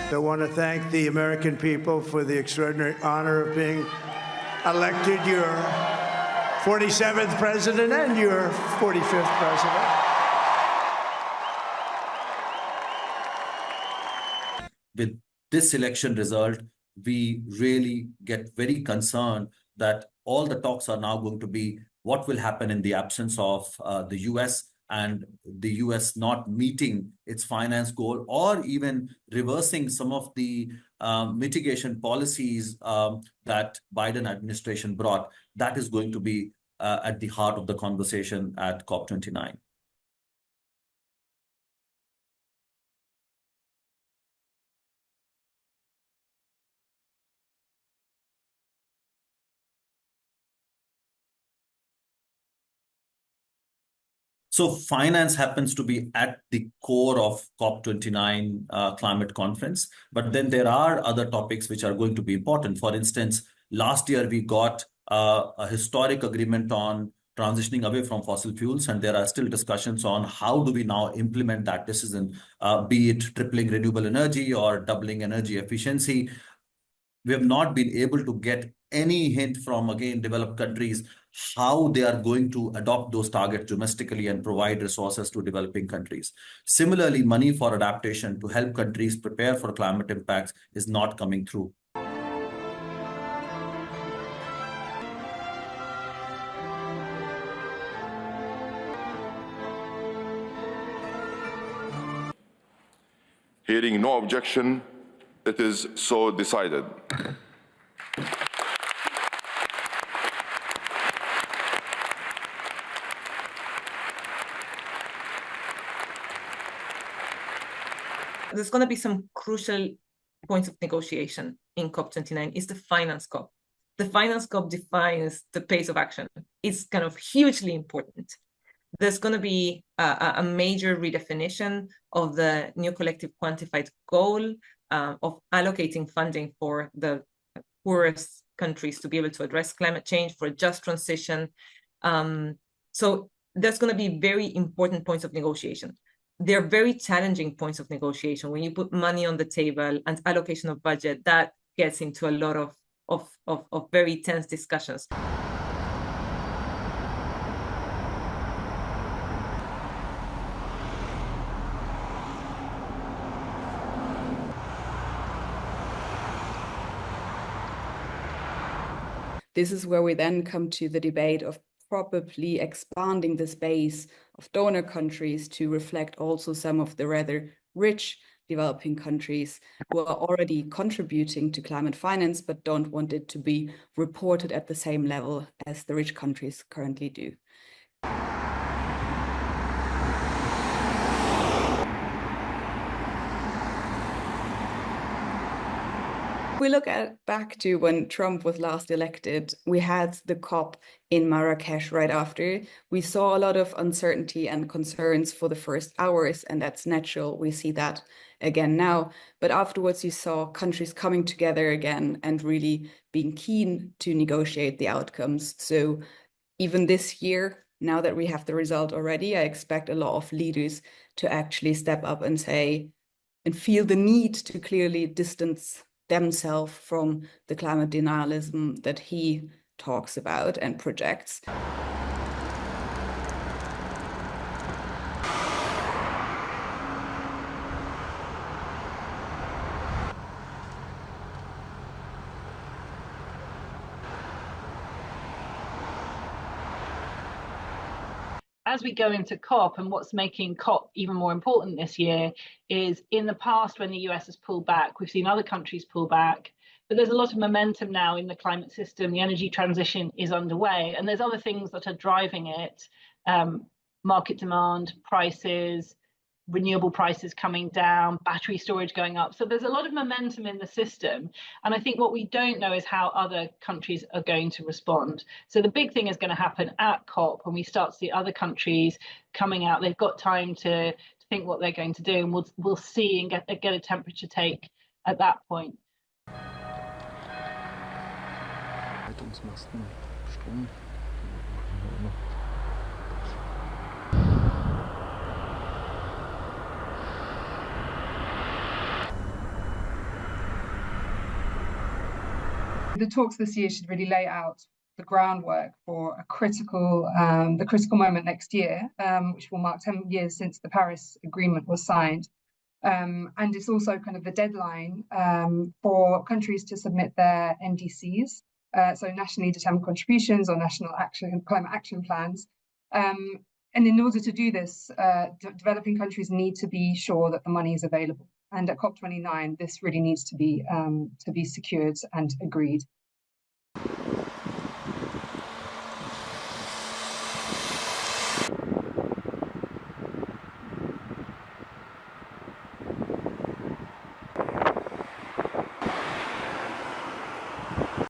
I want to thank the American people for the extraordinary honor of being elected your 47th president and your 45th president. With this election result, we really get very concerned that all the talks are now going to be what will happen in the absence of the US, and the US not meeting its finance goal or even reversing some of the mitigation policies that Biden administration brought. That is going to be at the heart of the conversation at COP29. So finance happens to be at the core of COP29 climate conference, but then there are other topics which are going to be important. For instance, last year we got a historic agreement on transitioning away from fossil fuels, and there are still discussions on how do we now implement that decision, be it tripling renewable energy or doubling energy efficiency. We have not been able to get any hint from, again, developed countries how they are going to adopt those targets domestically and provide resources to developing countries. Similarly, money for adaptation to help countries prepare for climate impacts is not coming through. Hearing no objection, it is so decided. There's going to be some crucial points of negotiation in COP29. It's the finance COP. The finance COP defines the pace of action. It's kind of hugely important. There's going to be a major redefinition of the new collective quantified goal of allocating funding for the poorest countries to be able to address climate change, for a just transition. So there's going to be very important points of negotiation. They're very challenging points of negotiation. When you put money on the table and allocation of budget, that gets into a lot of very tense discussions. This is where we then come to the debate of probably expanding the space of donor countries to reflect also some of the rather rich developing countries who are already contributing to climate finance, but don't want it to be reported at the same level as the rich countries currently do. If we look back to when Trump was last elected, we had the COP in Marrakesh right after. We saw a lot of uncertainty and concerns for the first hours, and that's natural. We see that again now. But afterwards, you saw countries coming together again and really being keen to negotiate the outcomes. So even this year, now that we have the result already, I expect a lot of leaders to actually step up and say, and feel the need to clearly distance themselves from the climate denialism that he talks about and projects. As we go into COP, and what's making COP even more important this year is, in the past when the US has pulled back, we've seen other countries pull back, but there's a lot of momentum now in the climate system. The energy transition is underway, and there's other things that are driving it: market demand, prices, renewable prices coming down, battery storage going up. So there's a lot of momentum in the system. And I think what we don't know is how other countries are going to respond. So the big thing is going to happen at COP when we start to see other countries coming out. They've got time to think what they're going to do, and we'll see and get a temperature take at that point. The talks this year should really lay out the groundwork for the critical moment next year, which will mark 10 years since the Paris Agreement was signed. And it's also kind of the deadline for countries to submit their NDCs, so nationally determined contributions or national climate action plans. And in order to do this, developing countries need to be sure that the money is available. And at COP29, this really needs to be secured and agreed.